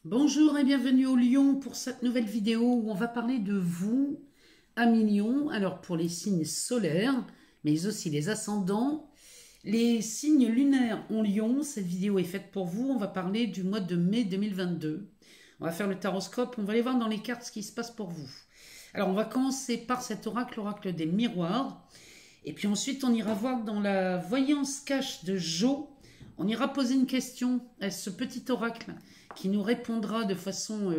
Bonjour et bienvenue au Lion pour cette nouvelle vidéo où on va parler de vous, amis Lion. Alors pour les signes solaires, mais aussi les ascendants, les signes lunaires en Lion, cette vidéo est faite pour vous. On va parler du mois de mai 2022. On va faire le taroscope, on va aller voir dans les cartes ce qui se passe pour vous. Alors on va commencer par cet oracle, l'oracle des miroirs. Et puis ensuite on ira voir dans la voyance cache de Jo. On ira poser une question à ce petit oracle qui nous répondra de façon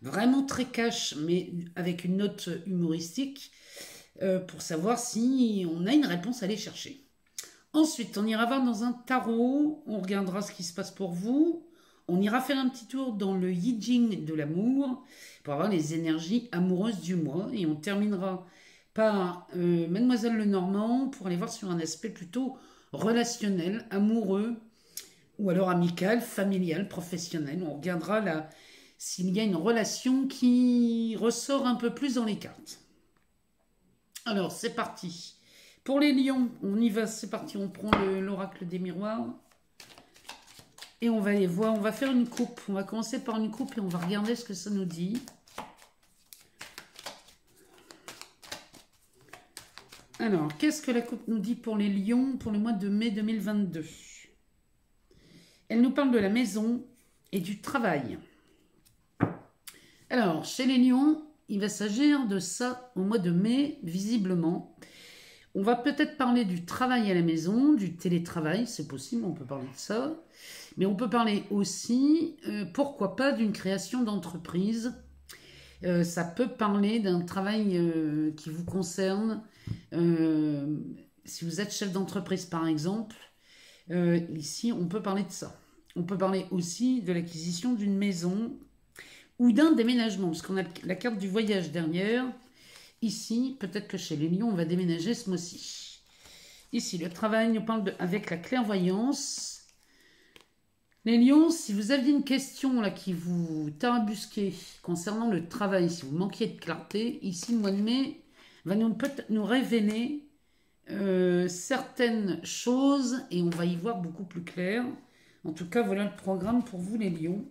vraiment très cash, mais avec une note humoristique, pour savoir si on a une réponse à aller chercher. Ensuite, on ira voir dans un tarot, on regardera ce qui se passe pour vous. On ira faire un petit tour dans le Yi Jing de l'amour, pour avoir les énergies amoureuses du mois. Et on terminera par Mademoiselle Lenormand, pour aller voir sur un aspect plutôt relationnel, amoureux, ou alors amical, familial, professionnel. On regardera là s'il y a une relation qui ressort un peu plus dans les cartes. Alors, c'est parti. Pour les lions, on y va, c'est parti. On prend l'oracle des miroirs. Et on va aller voir, on va faire une coupe. On va commencer par une coupe et on va regarder ce que ça nous dit. Alors, qu'est-ce que la coupe nous dit pour les lions pour le mois de mai 2022 ? Elle nous parle de la maison et du travail. Alors, chez les lions, il va s'agir de ça au mois de mai, visiblement. On va peut-être parler du travail à la maison, du télétravail, c'est possible, on peut parler de ça. Mais on peut parler aussi, pourquoi pas, d'une création d'entreprise. Ça peut parler d'un travail qui vous concerne. Si vous êtes chef d'entreprise, par exemple, ici, on peut parler de ça. On peut parler aussi de l'acquisition d'une maison ou d'un déménagement, parce qu'on a la carte du voyage derrière. Ici, peut-être que chez les lions, on va déménager ce mois-ci. Ici, le travail, on parle avec la clairvoyance. Les lions, si vous aviez une question là qui vous tarabusquait concernant le travail, si vous manquiez de clarté, ici, le mois de mai va peut-être nous révéler certaines choses et on va y voir beaucoup plus clair. En tout cas, voilà le programme pour vous les lions.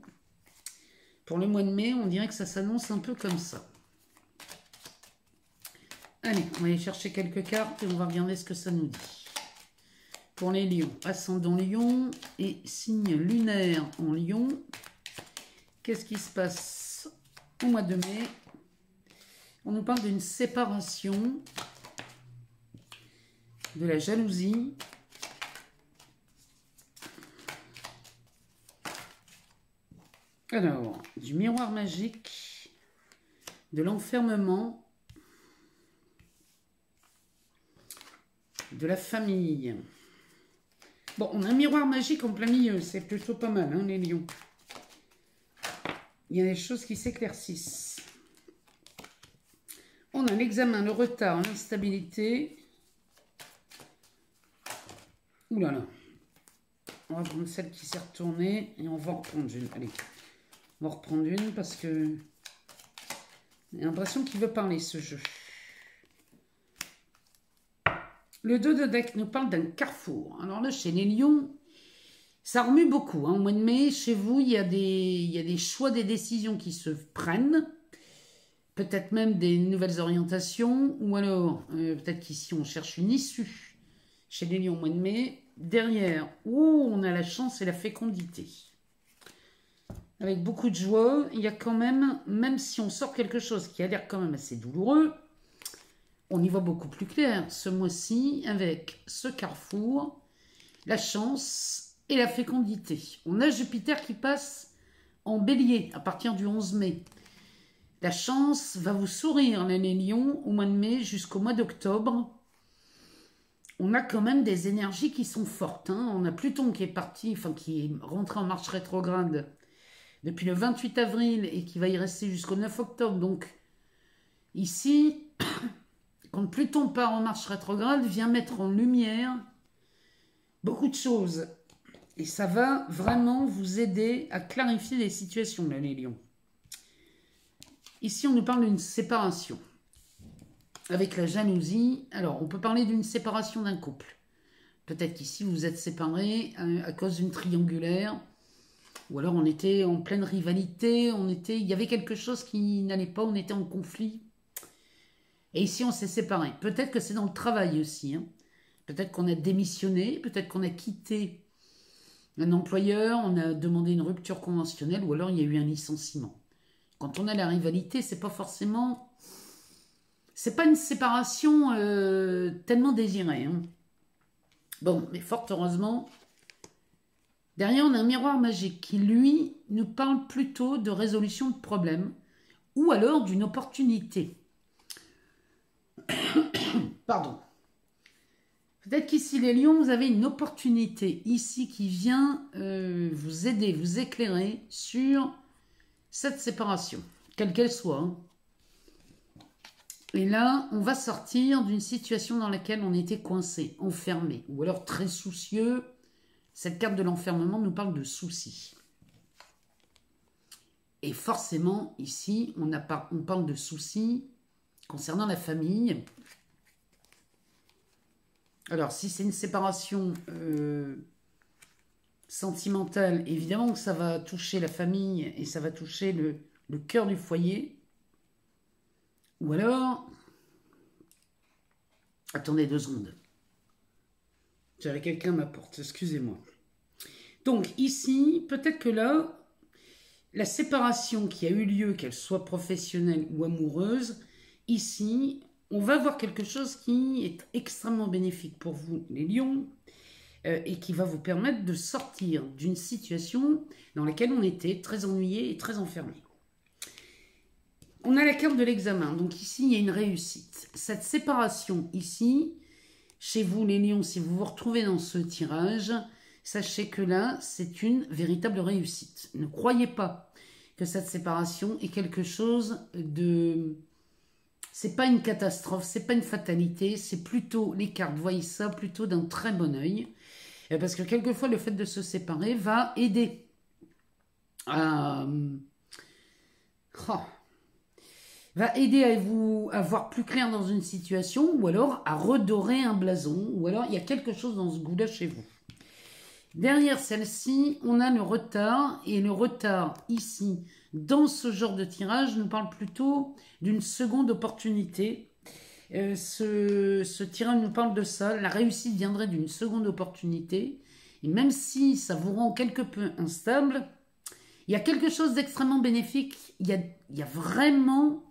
Pour le mois de mai, on dirait que ça s'annonce un peu comme ça. Allez, on va aller chercher quelques cartes et on va regarder ce que ça nous dit. Pour les lions, ascendant lion et signe lunaire en lion. Qu'est-ce qui se passe au mois de mai? On nous parle d'une séparation, de la jalousie, alors du miroir magique, de l'enfermement, de la famille. Bon, on a un miroir magique en plein milieu, c'est plutôt pas mal, hein, les lions. Il y a des choses qui s'éclaircissent. On a l'examen, le retard, l'instabilité. Ouh là là. On va prendre celle qui s'est retournée et on va en reprendre une. Allez, on va reprendre une parce que j'ai l'impression qu'il veut parler ce jeu. Le 2 de deck nous parle d'un carrefour. Alors là, chez les lions, ça remue beaucoup. Hein. Au mois de mai, chez vous, il y a des choix, des décisions qui se prennent. Peut-être même des nouvelles orientations. Ou alors, peut-être qu'ici, on cherche une issue. Chez les lions au mois de mai, derrière, on a la chance et la fécondité. Avec beaucoup de joie, il y a quand même si on sort quelque chose qui a l'air quand même assez douloureux, on y voit beaucoup plus clair ce mois-ci avec ce carrefour, la chance et la fécondité. On a Jupiter qui passe en bélier à partir du 11 mai. La chance va vous sourire, les lions, au mois de mai jusqu'au mois d'octobre. On a quand même des énergies qui sont fortes. Hein. On a Pluton qui est parti, enfin qui est rentré en marche rétrograde depuis le 28 avril et qui va y rester jusqu'au 9 octobre. Donc ici, quand Pluton part en marche rétrograde, vient mettre en lumière beaucoup de choses. Et ça va vraiment vous aider à clarifier les situations, là, les lions. Ici, on nous parle d'une séparation. Avec la jalousie, alors on peut parler d'une séparation d'un couple. Peut-être qu'ici vous êtes séparés à cause d'une triangulaire Ou alors on était en pleine rivalité, il y avait quelque chose qui n'allait pas, on était en conflit. Et ici, on s'est séparés. Peut-être que c'est dans le travail aussi, hein. Peut-être qu'on a démissionné, peut-être qu'on a quitté un employeur, on a demandé une rupture conventionnelle, ou alors il y a eu un licenciement. Quand on a la rivalité, c'est pas forcément... C'est pas une séparation tellement désirée, hein. Bon, mais fort heureusement, derrière, on a un miroir magique qui, lui, nous parle plutôt de résolution de problèmes ou alors d'une opportunité. Pardon. Peut-être qu'ici, les lions, vous avez une opportunité ici qui vient vous aider, vous éclairer sur cette séparation, quelle qu'elle soit, hein. Et là, on va sortir d'une situation dans laquelle on était coincé, enfermé, ou alors très soucieux. Cette carte de l'enfermement nous parle de soucis. Et forcément, ici, on parle de soucis concernant la famille. Alors, si c'est une séparation sentimentale, évidemment que ça va toucher la famille et ça va toucher le cœur du foyer. Ou alors... Attendez 2 secondes. J'avais quelqu'un à ma porte, excusez-moi. Donc ici, peut-être que là, la séparation qui a eu lieu, qu'elle soit professionnelle ou amoureuse, ici, on va voir quelque chose qui est extrêmement bénéfique pour vous, les lions, et qui va vous permettre de sortir d'une situation dans laquelle on était très ennuyé et très enfermé. On a la carte de l'examen, donc ici il y a une réussite. Cette séparation ici, chez vous les lions, si vous vous retrouvez dans ce tirage, sachez que là c'est une véritable réussite. Ne croyez pas que cette séparation est quelque chose de... C'est pas une catastrophe, c'est pas une fatalité, c'est plutôt, les cartes voient ça plutôt d'un très bon œil. Parce que quelquefois le fait de se séparer va aider à... va aider à voir plus clair dans une situation, ou alors à redorer un blason, ou alors il y a quelque chose dans ce goût-là chez vous. Derrière celle-ci, on a le retard, et le retard ici, dans ce genre de tirage, nous parle plutôt d'une seconde opportunité. Ce tirage nous parle de ça, la réussite viendrait d'une seconde opportunité, et même si ça vous rend quelque peu instable, il y a quelque chose d'extrêmement bénéfique, il y a vraiment...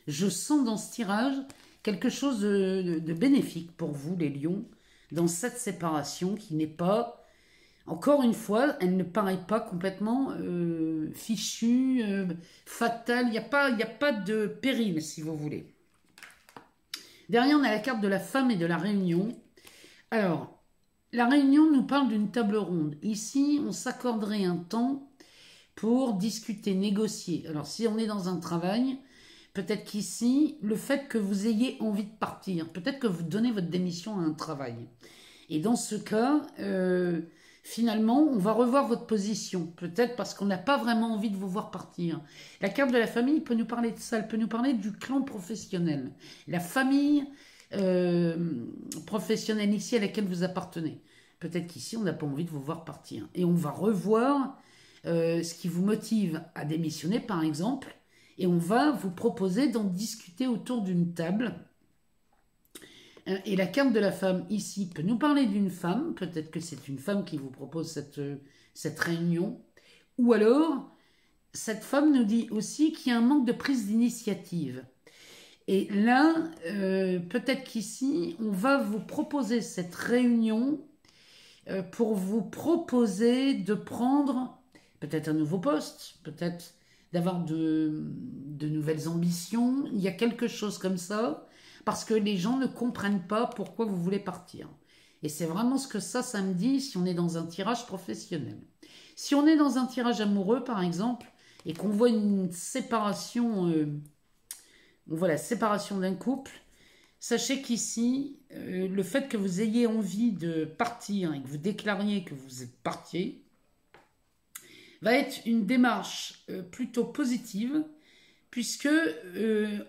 Je sens dans ce tirage quelque chose de bénéfique pour vous, les lions, dans cette séparation qui n'est pas, encore une fois, elle ne paraît pas complètement fichue, fatale. Il n'y a pas de péril, si vous voulez. Derrière, on a la carte de la femme et de la réunion. Alors, la réunion nous parle d'une table ronde. Ici, on s'accorderait un temps pour discuter, négocier. Alors, si on est dans un travail... Peut-être qu'ici, le fait que vous ayez envie de partir, peut-être que vous donnez votre démission à un travail. Et dans ce cas, finalement, on va revoir votre position. Peut-être parce qu'on n'a pas vraiment envie de vous voir partir. La carte de la famille peut nous parler de ça. Elle peut nous parler du clan professionnel. La famille professionnelle ici à laquelle vous appartenez. Peut-être qu'ici, on n'a pas envie de vous voir partir. Et on va revoir ce qui vous motive à démissionner, par exemple. Et on va vous proposer d'en discuter autour d'une table. Et la carte de la femme ici peut nous parler d'une femme. Peut-être que c'est une femme qui vous propose cette réunion. Ou alors, cette femme nous dit aussi qu'il y a un manque de prise d'initiative. Et là, peut-être qu'ici, on va vous proposer cette réunion pour vous proposer de prendre peut-être un nouveau poste, peut-être... d'avoir de nouvelles ambitions. Il y a quelque chose comme ça, parce que les gens ne comprennent pas pourquoi vous voulez partir. Et c'est vraiment ce que ça me dit si on est dans un tirage professionnel. Si on est dans un tirage amoureux, par exemple, et qu'on voit une séparation, on voit la séparation d'un couple, sachez qu'ici, le fait que vous ayez envie de partir et que vous déclariez que vous êtes partier, va être une démarche plutôt positive, puisque,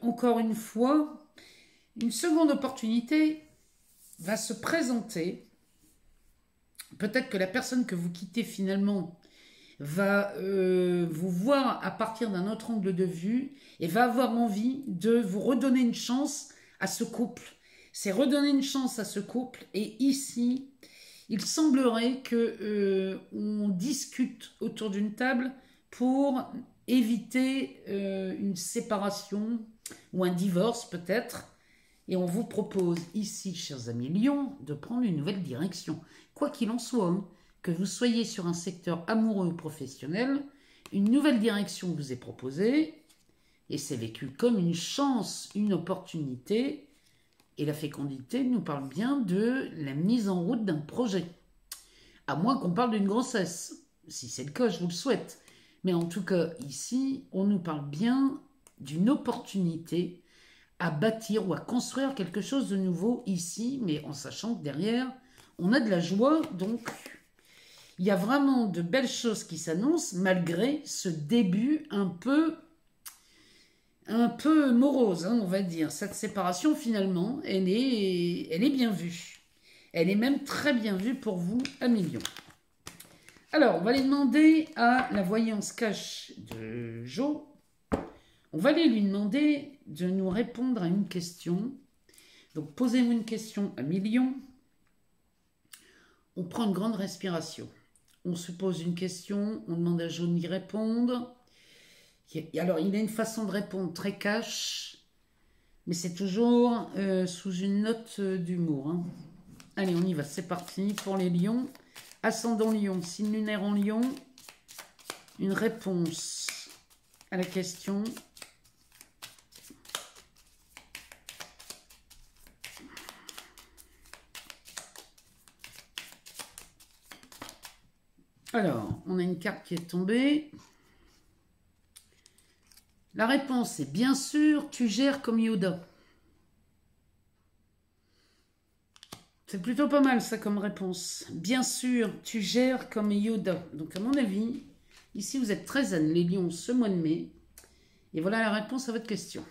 encore une fois, une seconde opportunité va se présenter. Peut-être que la personne que vous quittez finalement va vous voir à partir d'un autre angle de vue et va avoir envie de vous redonner une chance à ce couple. C'est redonner une chance à ce couple et ici, il semblerait que on discute autour d'une table pour éviter une séparation ou un divorce peut-être. Et on vous propose ici, chers amis Lion, de prendre une nouvelle direction. Quoi qu'il en soit, hein, que vous soyez sur un secteur amoureux ou professionnel, une nouvelle direction vous est proposée et c'est vécu comme une chance, une opportunité. Et la fécondité nous parle bien de la mise en route d'un projet. À moins qu'on parle d'une grossesse. Si c'est le cas, je vous le souhaite. Mais en tout cas, ici, on nous parle bien d'une opportunité à bâtir ou à construire quelque chose de nouveau ici, mais en sachant que derrière, on a de la joie. Donc, il y a vraiment de belles choses qui s'annoncent malgré ce début un peu morose, hein, on va dire. Cette séparation, finalement, elle est bien vue. Elle est même très bien vue pour vous, amis Lion. Alors, on va aller demander à la voyance cache de Jo. On va aller lui demander de nous répondre à une question. Donc, posez-vous une question, amis Lion. On prend une grande respiration. On se pose une question, on demande à Jo d'y répondre. Alors, il a une façon de répondre très cash, mais c'est toujours sous une note d'humour. Hein. Allez, on y va, c'est parti pour les lions. Ascendant lion, signe lunaire en lion. Une réponse à la question. Alors, on a une carte qui est tombée. La réponse est bien sûr, tu gères comme Yoda. C'est plutôt pas mal ça comme réponse. Bien sûr, tu gères comme Yoda. Donc à mon avis, ici vous êtes très zen les lions ce mois de mai. Et voilà la réponse à votre question.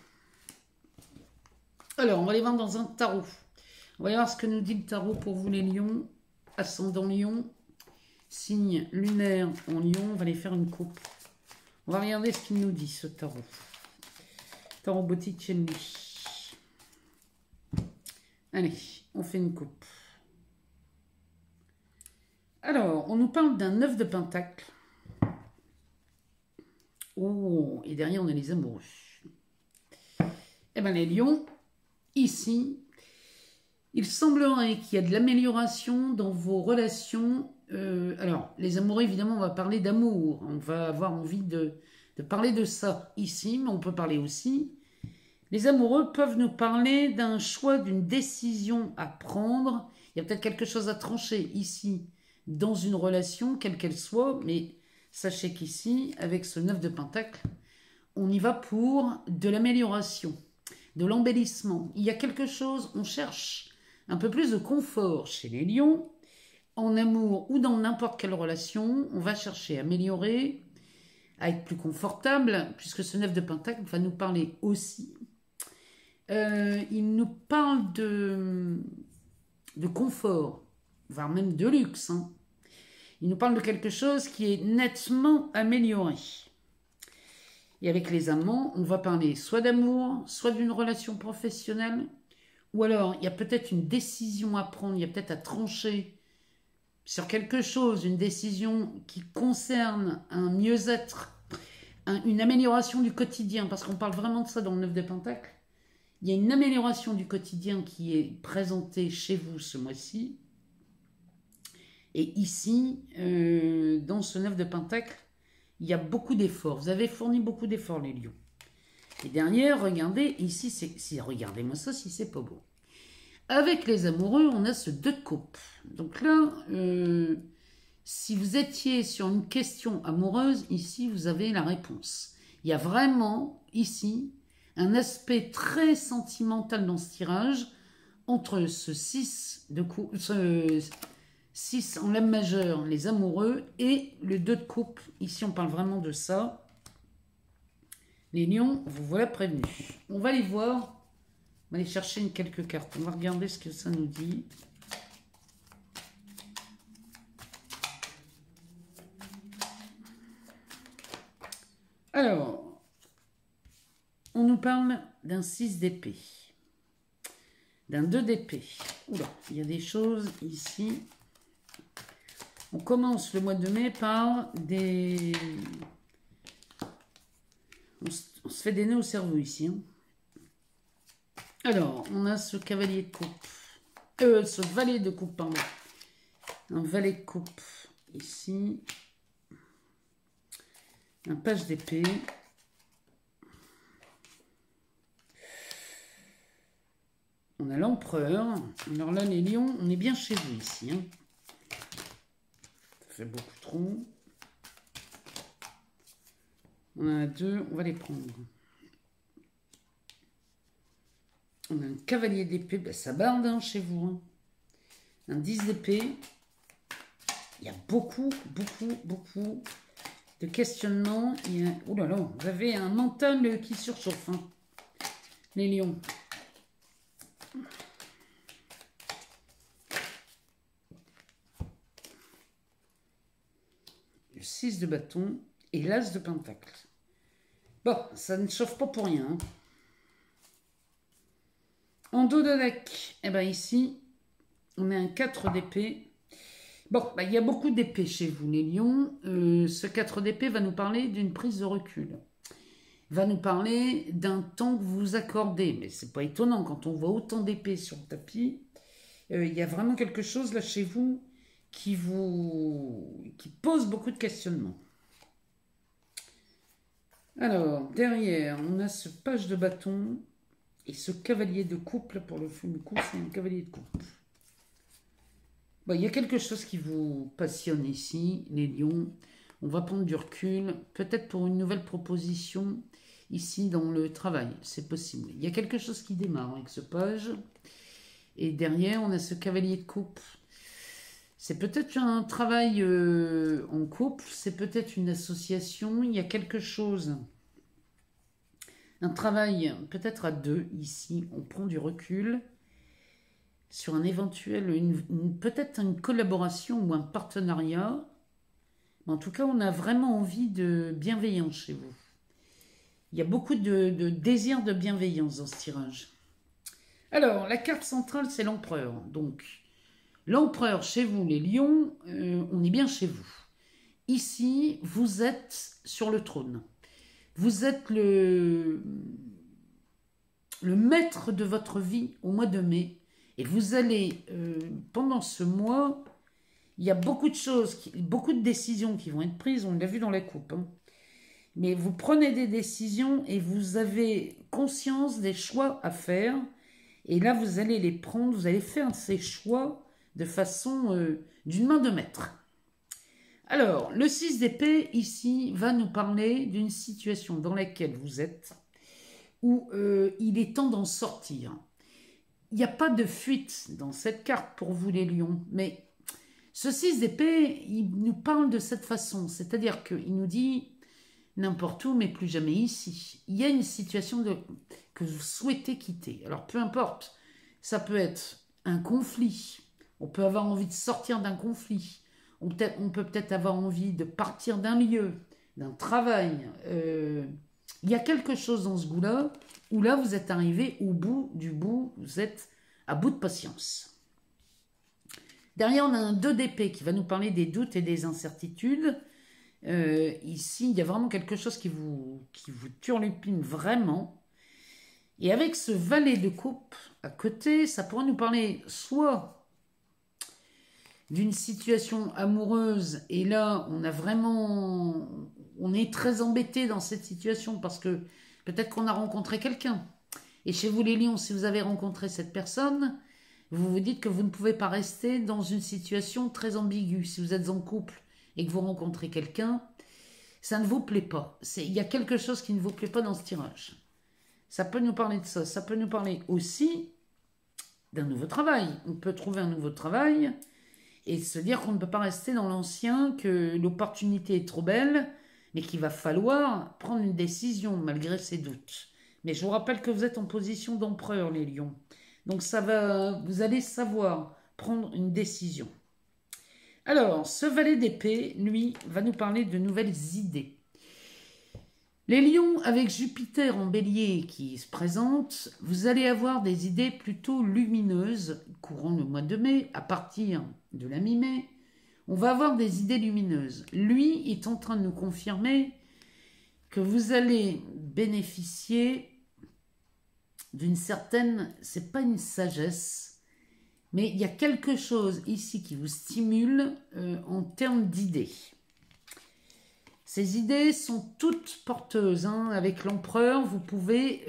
Alors, on va aller voir dans un tarot. On va aller voir ce que nous dit le tarot pour vous les lions. Ascendant lion, signe lunaire en lion. On va aller faire une coupe. On va regarder ce qu'il nous dit, ce tarot. Tarot Botticelli. Allez, on fait une coupe. Alors, on nous parle d'un 9 de pentacle. Oh, et derrière, on a les amoureux. Eh bien, les lions, ici, il semblerait qu'il y a de l'amélioration dans vos relations. Alors, les amoureux, évidemment, on va parler d'amour. On va avoir envie de parler de ça ici, mais on peut parler aussi. Les amoureux peuvent nous parler d'un choix, d'une décision à prendre. Il y a peut-être quelque chose à trancher ici, dans une relation, quelle qu'elle soit, mais sachez qu'ici, avec ce 9 de pentacle, on y va pour de l'amélioration, de l'embellissement. Il y a quelque chose, on cherche un peu plus de confort chez les lions, en amour ou dans n'importe quelle relation, on va chercher à améliorer, à être plus confortable, puisque ce 9 de pentacle va nous parler aussi. Il nous parle de confort, voire même de luxe. Hein. Il nous parle de quelque chose qui est nettement amélioré. Et avec les amants, on va parler soit d'amour, soit d'une relation professionnelle, ou alors il y a peut-être une décision à prendre, il y a peut-être à trancher sur quelque chose, une décision qui concerne un mieux-être, une amélioration du quotidien, parce qu'on parle vraiment de ça dans le 9 de pentacle. Il y a une amélioration du quotidien qui est présentée chez vous ce mois-ci. Et ici, dans ce 9 de pentacle, il y a beaucoup d'efforts. Vous avez fourni beaucoup d'efforts, les lions. Et derrière, regardez, ici, regardez-moi ça si c'est pas beau. Avec les amoureux, on a ce 2 de coupe. Donc là, si vous étiez sur une question amoureuse, ici, vous avez la réponse. Il y a vraiment, ici, un aspect très sentimental dans ce tirage entre ce 6 de coupe, ce 6 en lame majeure, les amoureux, et le 2 de coupe. Ici, on parle vraiment de ça. Les lions, vous voilà prévenus. On va les voir. On va aller chercher quelques cartes. On va regarder ce que ça nous dit. Alors, on nous parle d'un 6 d'épée, d'un 2 d'épée. Oula, il y a des choses ici. On commence le mois de mai par des... On se fait des nœuds au cerveau ici. Hein. Alors, on a ce cavalier de coupe. Ce valet de coupe, pardon. Un valet de coupe ici. Un page d'épée. On a l'empereur. Alors là, les lions, on est bien chez vous ici. Hein. Ça fait beaucoup trop. On en a deux, on va les prendre. On a un cavalier d'épée, ben ça barde hein, chez vous. Hein. Un 10 d'épée. Il y a beaucoup de questionnements. Il y a... Oh là là, vous avez un mental qui surchauffe. Hein. Les lions. Le 6 de bâton et l'as de pentacle. Bon, ça ne chauffe pas pour rien. Hein. En dos de deck, eh ben ici, on a un 4 d'épée. Bon, bah, il y a beaucoup d'épées chez vous, les lions. Ce 4 d'épée va nous parler d'une prise de recul. Va nous parler d'un temps que vous vous accordez. Mais c'est pas étonnant, quand on voit autant d'épées sur le tapis, il y a vraiment quelque chose là chez vous qui pose beaucoup de questionnements. Alors, derrière, on a ce page de bâton et ce cavalier de coupe. Là, pour le coup, c'est un cavalier de coupe. Bon, il y a quelque chose qui vous passionne ici, les lions. On va prendre du recul, peut-être pour une nouvelle proposition ici dans le travail. C'est possible. Il y a quelque chose qui démarre avec ce page. Et derrière, on a ce cavalier de coupe. C'est peut-être un travail en couple, c'est peut-être une association. Il y a quelque chose, un travail peut-être à deux ici. On prend du recul sur un éventuel, peut-être une collaboration ou un partenariat. Mais en tout cas, on a vraiment envie de bienveillance chez vous. Il y a beaucoup de désir de bienveillance dans ce tirage. Alors, la carte centrale, c'est l'empereur. Donc, l'empereur chez vous, les lions, on est bien chez vous. Ici, vous êtes sur le trône. Vous êtes le maître de votre vie au mois de mai. Et vous allez, pendant ce mois, il y a beaucoup de choses, beaucoup de décisions qui vont être prises. On l'a vu dans la coupe. Hein. Mais vous prenez des décisions et vous avez conscience des choix à faire. Et là, vous allez les prendre, vous allez faire ces choix de façon d'une main de maître. Alors, le 6 d'épée, ici, va nous parler d'une situation dans laquelle vous êtes, où il est temps d'en sortir. Il n'y a pas de fuite dans cette carte pour vous, les lions, mais ce 6 d'épée, il nous parle de cette façon, c'est-à-dire qu'il nous dit n'importe où, mais plus jamais ici. Il y a une situation que vous souhaitez quitter. Alors, peu importe, ça peut être un conflit. On peut avoir envie de sortir d'un conflit. On peut peut-être avoir envie de partir d'un lieu, d'un travail. Il y a quelque chose dans ce goût-là, où là, vous êtes arrivé au bout du bout, vous êtes à bout de patience. Derrière, on a un 2 d'épée qui va nous parler des doutes et des incertitudes. Ici, il y a vraiment quelque chose qui vous turlupine vraiment. Et avec ce valet de coupe à côté, ça pourrait nous parler soit d'une situation amoureuse, et là, on est très embêté dans cette situation parce que peut-être qu'on a rencontré quelqu'un. Et chez vous, les lions, si vous avez rencontré cette personne, vous vous dites que vous ne pouvez pas rester dans une situation très ambiguë. Si vous êtes en couple et que vous rencontrez quelqu'un, ça ne vous plaît pas. Il y a quelque chose qui ne vous plaît pas dans ce tirage. Ça peut nous parler de ça. Ça peut nous parler aussi d'un nouveau travail. On peut trouver un nouveau travail et se dire qu'on ne peut pas rester dans l'ancien, que l'opportunité est trop belle, mais qu'il va falloir prendre une décision malgré ses doutes. Mais je vous rappelle que vous êtes en position d'empereur, les lions. Donc vous allez savoir prendre une décision. Alors, ce valet d'épée, lui, va nous parler de nouvelles idées. Les lions, avec Jupiter en bélier qui se présente, vous allez avoir des idées plutôt lumineuses courant le mois de mai, à partir de la mi-mai. On va avoir des idées lumineuses. Lui est en train de nous confirmer que vous allez bénéficier d'une certaine, c'est pas une sagesse, mais il y a quelque chose ici qui vous stimule en termes d'idées. Ces idées sont toutes porteuses. Hein. Avec l'empereur, vous pouvez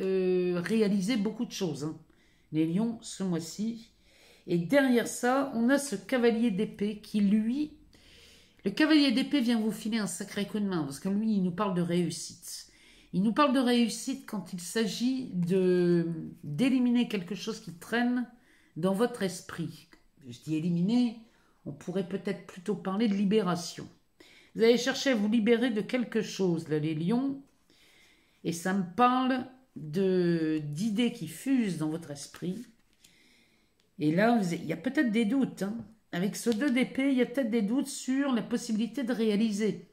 réaliser beaucoup de choses. Hein. Les lions, ce mois-ci. Et derrière ça, on a ce cavalier d'épée qui, lui... Le cavalier d'épée vient vous filer un sacré coup de main, parce que lui, il nous parle de réussite. Il nous parle de réussite quand il s'agit d'éliminer quelque chose qui traîne dans votre esprit. Je dis éliminer, on pourrait peut-être plutôt parler de libération. Vous allez chercher à vous libérer de quelque chose, là, les lions. Et ça me parle d'idées qui fusent dans votre esprit. Et là, il y a peut-être des doutes. Hein. Avec ce 2 d'épée, il y a peut-être des doutes sur la possibilité de réaliser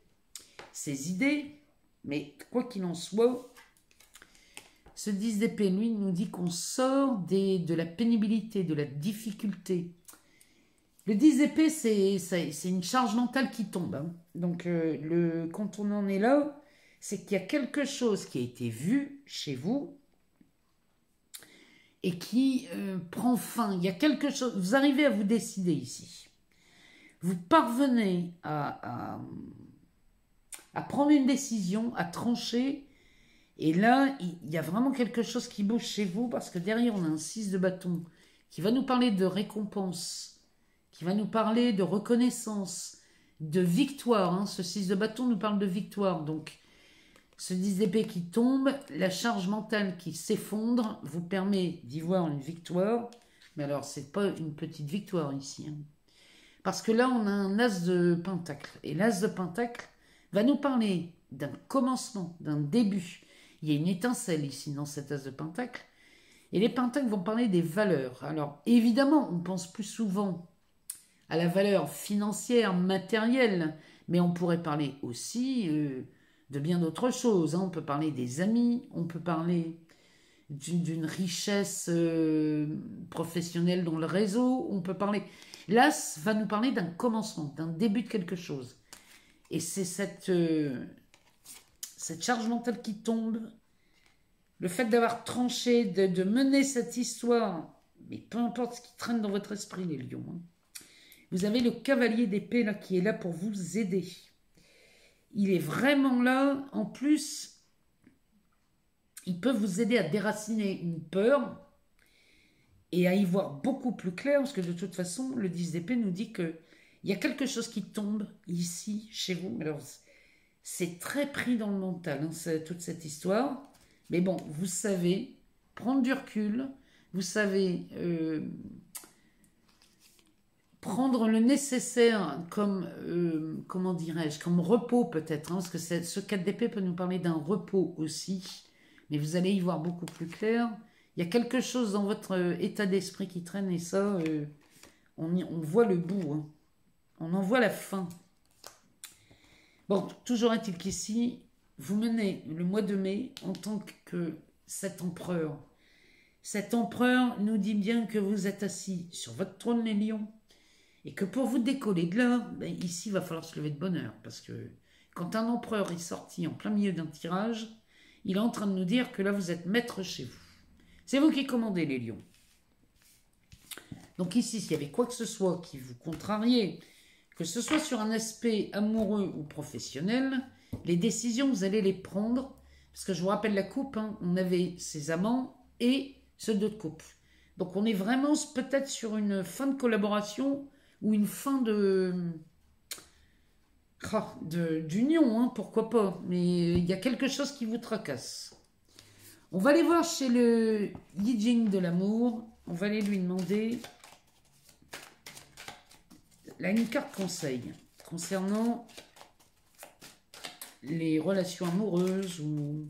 ces idées. Mais quoi qu'il en soit, ce 10 d'épée, lui, nous dit qu'on sort de la pénibilité, de la difficulté. Le 10 d'épée, c'est une charge mentale qui tombe. Hein. Donc, quand on en est là, c'est qu'il y a quelque chose qui a été vu chez vous et qui prend fin. Il y a quelque chose... Vous arrivez à vous décider ici. Vous parvenez à prendre une décision, à trancher. Et là, il y a vraiment quelque chose qui bouge chez vous parce que derrière, on a un 6 de bâton qui va nous parler de récompense, qui va nous parler de reconnaissance, de victoire. Hein. Ce 6 de bâton nous parle de victoire. Donc, ce 10 d'épée qui tombe, la charge mentale qui s'effondre vous permet d'y voir une victoire. Mais alors, c'est pas une petite victoire ici. Hein. Parce que là, on a un as de pentacle. Et l'as de pentacle va nous parler d'un commencement, d'un début. Il y a une étincelle ici dans cet as de pentacle. Et les pentacles vont parler des valeurs. Alors, évidemment, on pense plus souvent à la valeur financière, matérielle. Mais on pourrait parler aussi... de bien d'autres choses. Hein. On peut parler des amis, on peut parler d'une richesse professionnelle dans le réseau, on peut parler... L'as va nous parler d'un commencement, d'un début de quelque chose. Et c'est cette charge mentale qui tombe, le fait d'avoir tranché, de mener cette histoire, mais peu importe ce qui traîne dans votre esprit, les lions. Hein. Vous avez le cavalier d'épée là qui est là pour vous aider. Il est vraiment là. En plus, il peut vous aider à déraciner une peur et à y voir beaucoup plus clair, parce que de toute façon, le 10 d'épée nous dit qu'il y a quelque chose qui tombe ici, chez vous. Alors, c'est très pris dans le mental, hein, toute cette histoire. Mais bon, vous savez prendre du recul, vous savez... prendre le nécessaire comme, comment dirais-je, comme repos peut-être, hein, parce que ce 4 d'épée peut nous parler d'un repos aussi, mais vous allez y voir beaucoup plus clair. Il y a quelque chose dans votre état d'esprit qui traîne et ça, on voit le bout, hein. On en voit la fin. Bon, toujours est-il qu'ici, vous menez le mois de mai en tant que cet empereur. Cet empereur nous dit bien que vous êtes assis sur votre trône, les lions, et que pour vous décoller de là, ben ici, il va falloir se lever de bonne heure. Parce que quand un empereur est sorti en plein milieu d'un tirage, il est en train de nous dire que là, vous êtes maître chez vous. C'est vous qui commandez, les lions. Donc ici, s'il y avait quoi que ce soit qui vous contrariait, que ce soit sur un aspect amoureux ou professionnel, les décisions, vous allez les prendre. Parce que je vous rappelle la coupe, hein, on avait ses amants et ce 2 de coupe. Donc on est vraiment peut-être sur une fin de collaboration ou une fin d'union, hein, pourquoi pas. Mais il y a quelque chose qui vous tracasse. On va aller voir chez le Yi Jing de l'amour. On va aller lui demander... Là, une carte conseil concernant les relations amoureuses ou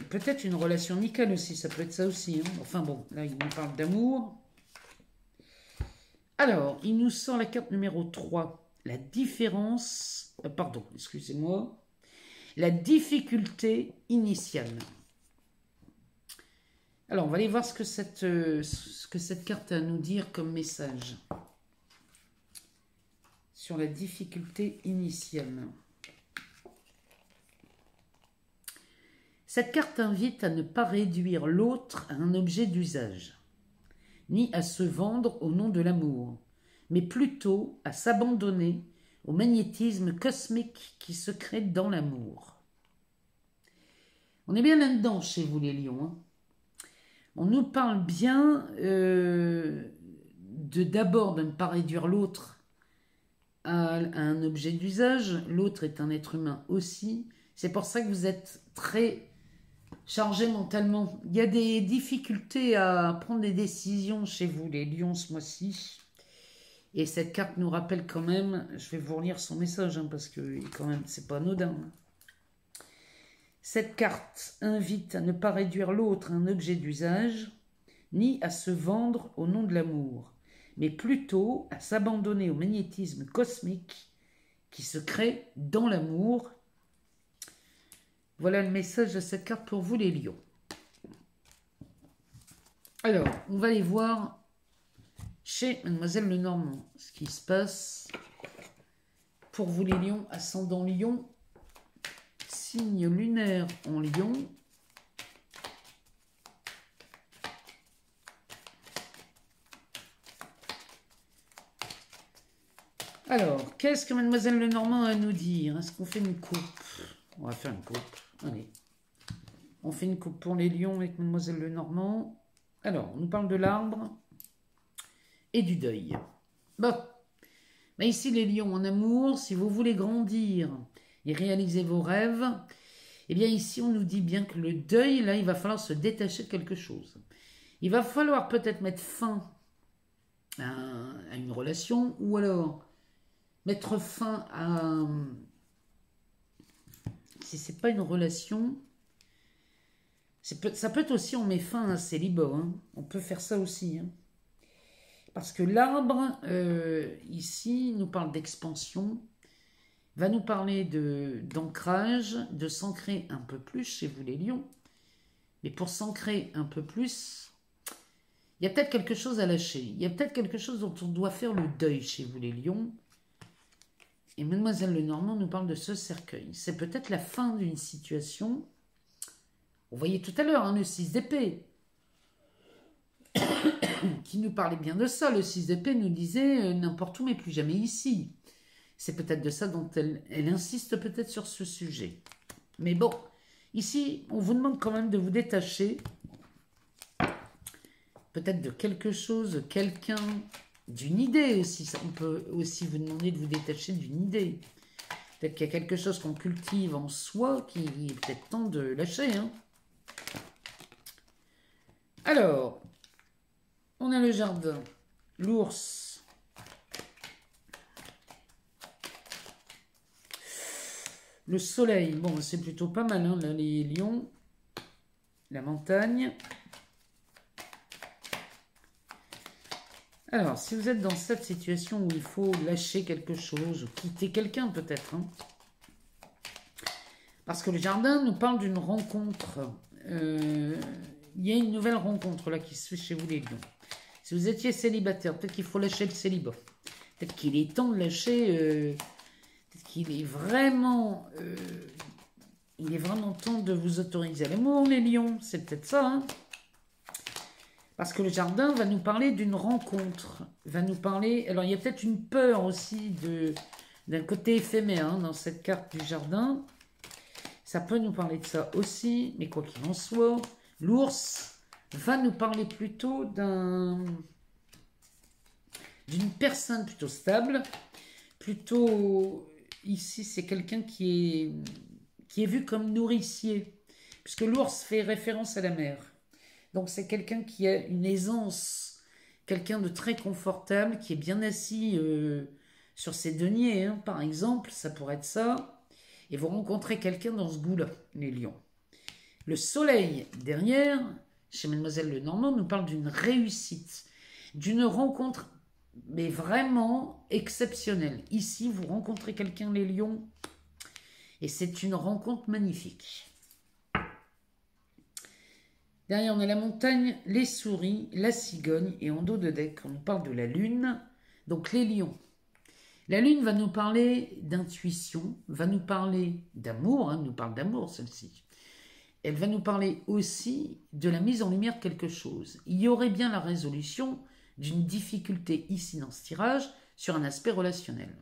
peut-être une relation amicale aussi. Ça peut être ça aussi. Hein. Enfin bon, là, il nous parle d'amour. Alors, il nous sort la carte numéro 3. La différence... pardon, excusez-moi. La difficulté initiale. Alors, on va aller voir ce que cette carte a à nous dire comme message. Sur la difficulté initiale. Cette carte invite à ne pas réduire l'autre à un objet d'usage, ni à se vendre au nom de l'amour, mais plutôt à s'abandonner au magnétisme cosmique qui se crée dans l'amour. On est bien là-dedans chez vous les lions. Hein. On nous parle bien d'abord de ne pas réduire l'autre à un objet d'usage. L'autre est un être humain aussi. C'est pour ça que vous êtes très chargé mentalement. Il y a des difficultés à prendre des décisions chez vous les lions ce mois-ci. Et cette carte nous rappelle quand même, je vais vous relire son message hein, parce que quand même c'est pas anodin. Hein. Cette carte invite à ne pas réduire l'autre à un objet d'usage, ni à se vendre au nom de l'amour, mais plutôt à s'abandonner au magnétisme cosmique qui se crée dans l'amour. Voilà le message de cette carte pour vous les lions. Alors, on va aller voir chez Mademoiselle Lenormand ce qui se passe pour vous les lions, ascendant lion, signe lunaire en lion. Alors, qu'est-ce que Mademoiselle Lenormand a à nous dire? Est-ce qu'on fait une coupe? On va faire une coupe. Allez. On fait une coupe pour les lions avec Mademoiselle Lenormand. Alors, on nous parle de l'arbre et du deuil. Bon. Mais ici, les lions en amour, si vous voulez grandir et réaliser vos rêves, eh bien ici, on nous dit bien que le deuil, là, il va falloir se détacher de quelque chose. Il va falloir peut-être mettre fin à une relation ou alors mettre fin à... Si c'est pas une relation, ça peut être aussi on met fin à un célibat. Hein. On peut faire ça aussi. Hein. Parce que l'arbre, ici, nous parle d'expansion, va nous parler d'ancrage, de s'ancrer un peu plus chez vous les lions. Mais pour s'ancrer un peu plus, il y a peut-être quelque chose à lâcher. Il y a peut-être quelque chose dont on doit faire le deuil chez vous les lions. Et Mademoiselle Lenormand nous parle de ce cercueil. C'est peut-être la fin d'une situation. On voyait tout à l'heure hein, le 6 d'épée. Qui nous parlait bien de ça. Le 6 d'épée nous disait n'importe où mais plus jamais ici. C'est peut-être de ça dont elle insiste peut-être sur ce sujet. Mais bon, ici, on vous demande quand même de vous détacher. Peut-être de quelque chose, quelqu'un... D'une idée aussi, on peut aussi vous demander de vous détacher d'une idée. Peut-être qu'il y a quelque chose qu'on cultive en soi qui est peut-être temps de lâcher. Hein. Alors, on a le jardin, l'ours, le soleil. Bon, c'est plutôt pas mal, hein, là, les lions, la montagne. Alors, si vous êtes dans cette situation où il faut lâcher quelque chose, ou quitter quelqu'un peut-être, hein, parce que le jardin nous parle d'une rencontre. Il y a une nouvelle rencontre là qui se fait chez vous les lions. Si vous étiez célibataire, peut-être qu'il faut lâcher le célibat. Peut-être qu'il est temps de lâcher... peut-être qu'il est vraiment... il est vraiment temps de vous autoriser à l'amour, les lions. C'est peut-être ça, hein. Parce que le jardin va nous parler d'une rencontre, va nous parler... Alors, il y a peut-être une peur aussi d'un côté éphémère hein, dans cette carte du jardin. Ça peut nous parler de ça aussi, mais quoi qu'il en soit, l'ours va nous parler plutôt d'une personne plutôt stable. Plutôt, ici, c'est quelqu'un qui est vu comme nourricier, puisque l'ours fait référence à la mer. Donc, c'est quelqu'un qui a une aisance, quelqu'un de très confortable, qui est bien assis sur ses deniers, hein, par exemple, ça pourrait être ça. Et vous rencontrez quelqu'un dans ce goût-là, les lions. Le soleil, derrière, chez Mademoiselle Lenormand, nous parle d'une réussite, d'une rencontre, mais vraiment exceptionnelle. Ici, vous rencontrez quelqu'un, les lions, Et c'est une rencontre magnifique. Derrière, on a la montagne, les souris, la cigogne. Et en dos de deck, on nous parle de la lune. Donc les lions. La lune va nous parler d'intuition, va nous parler d'amour, nous parle d'amour celle-ci. Elle va nous parler aussi de la mise en lumière de quelque chose. Il y aurait bien la résolution d'une difficulté ici dans ce tirage sur un aspect relationnel.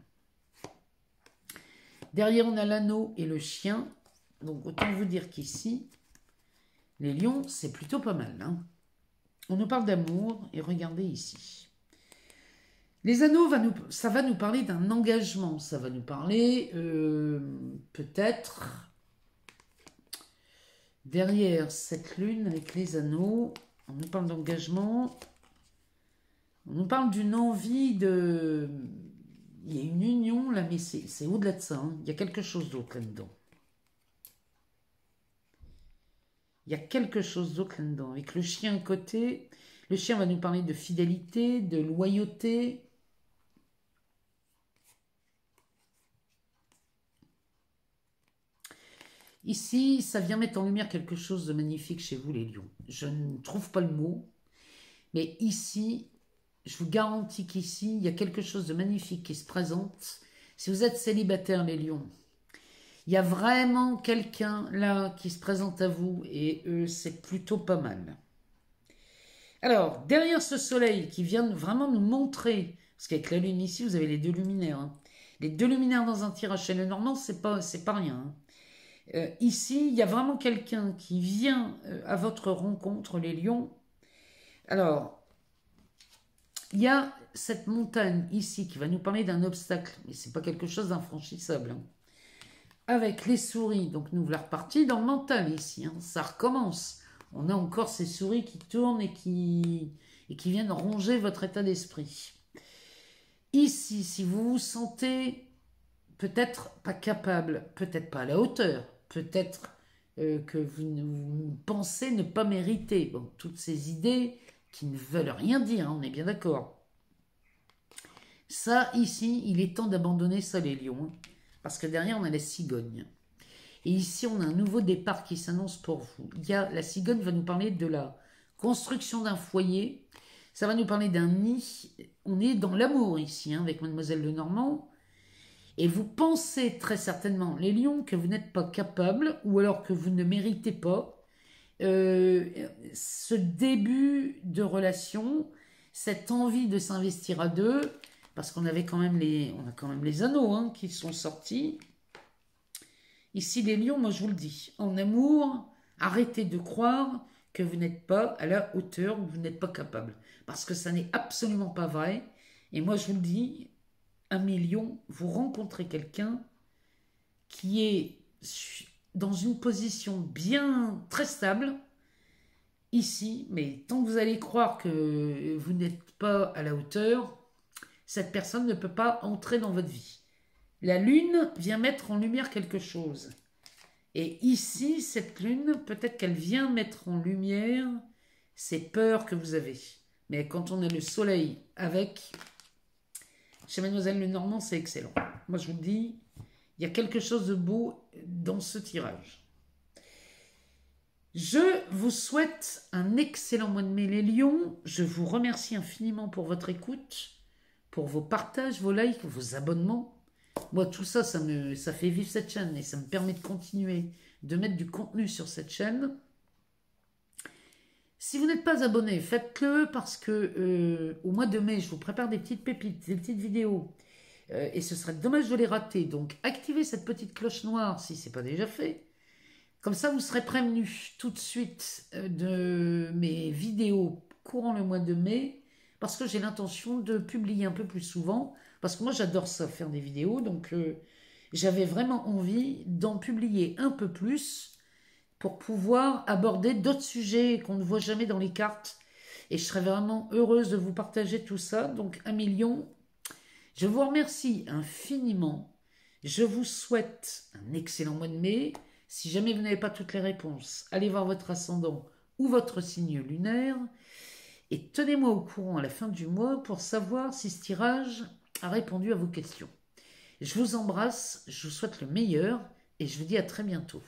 Derrière, on a l'anneau et le chien. Donc autant vous dire qu'ici, les lions, c'est plutôt pas mal. On nous parle d'amour et regardez ici. Les anneaux, ça va nous parler d'un engagement. Ça va nous parler peut-être derrière cette lune avec les anneaux. On nous parle d'engagement. On nous parle d'une envie de... Il y a une union là, mais c'est au-delà de ça. Il y a quelque chose d'autre là-dedans. Il y a quelque chose d'autre là-dedans. Avec le chien à côté, le chien va nous parler de fidélité, de loyauté. Ici, ça vient mettre en lumière quelque chose de magnifique chez vous, les lions. Je ne trouve pas le mot, mais ici, je vous garantis qu'ici, il y a quelque chose de magnifique qui se présente. Si vous êtes célibataire, les lions, il y a vraiment quelqu'un là qui se présente à vous et c'est plutôt pas mal. Alors, derrière ce soleil qui vient vraiment nous montrer, parce qu'avec la lune ici, vous avez les deux luminaires. Les deux luminaires dans un tirage chez le Normand, c'est pas rien. Ici, il y a vraiment quelqu'un qui vient à votre rencontre, les lions. Alors, il y a cette montagne ici qui va nous parler d'un obstacle, mais c'est pas quelque chose d'infranchissable. Avec les souris, donc nous voilà repartis dans le mental ici, ça recommence. On a encore ces souris qui tournent et qui viennent ronger votre état d'esprit. Ici, si vous vous sentez peut-être pas capable, peut-être pas à la hauteur, peut-être que vous pensez ne pas mériter. Bon, toutes ces idées qui ne veulent rien dire, on est bien d'accord. Ça, ici, il est temps d'abandonner ça, les lions, parce que derrière, on a la cigogne. Et ici, on a un nouveau départ qui s'annonce pour vous. La cigogne va nous parler de la construction d'un foyer. Ça va nous parler d'un nid. On est dans l'amour ici, avec Mademoiselle Lenormand. Et vous pensez très certainement, les lions, que vous n'êtes pas capable, ou alors que vous ne méritez pas ce début de relation, cette envie de s'investir à deux, parce qu'on avait quand même on a quand même les anneaux qui sont sortis. Ici, les lions, moi je vous le dis, en amour, arrêtez de croire que vous n'êtes pas à la hauteur ou vous n'êtes pas capable. Parce que ça n'est absolument pas vrai. Et moi je vous le dis, 1 million, vous rencontrez quelqu'un qui est dans une position bien très stable, ici, mais tant que vous allez croire que vous n'êtes pas à la hauteur, cette personne ne peut pas entrer dans votre vie. La lune vient mettre en lumière quelque chose. Et ici, cette lune, peut-être qu'elle vient mettre en lumière ces peurs que vous avez. Mais quand on a le soleil avec, chez Mademoiselle Lenormand, c'est excellent. Moi, je vous le dis, il y a quelque chose de beau dans ce tirage. Je vous souhaite un excellent mois de mai, les lions. Je vous remercie infiniment pour votre écoute, pour vos partages, vos likes, vos abonnements. Moi, tout ça, ça fait vivre cette chaîne et ça me permet de continuer de mettre du contenu sur cette chaîne. Si vous n'êtes pas abonné, faites-le parce que au mois de mai, je vous prépare des petites pépites, des petites vidéos. Et ce serait dommage de les rater. Donc, activez cette petite cloche noire si ce n'est pas déjà fait. Comme ça, vous serez prévenus tout de suite de mes vidéos courant le mois de mai. Parce que j'ai l'intention de publier un peu plus souvent. Parce que moi, j'adore ça, faire des vidéos. Donc, j'avais vraiment envie d'en publier un peu plus pour pouvoir aborder d'autres sujets qu'on ne voit jamais dans les cartes. Et je serais vraiment heureuse de vous partager tout ça. Donc, 1 million. Je vous remercie infiniment. Je vous souhaite un excellent mois de mai. Si jamais vous n'avez pas toutes les réponses, allez voir votre ascendant ou votre signe lunaire. Et tenez-moi au courant à la fin du mois pour savoir si ce tirage a répondu à vos questions. Je vous embrasse, je vous souhaite le meilleur et je vous dis à très bientôt.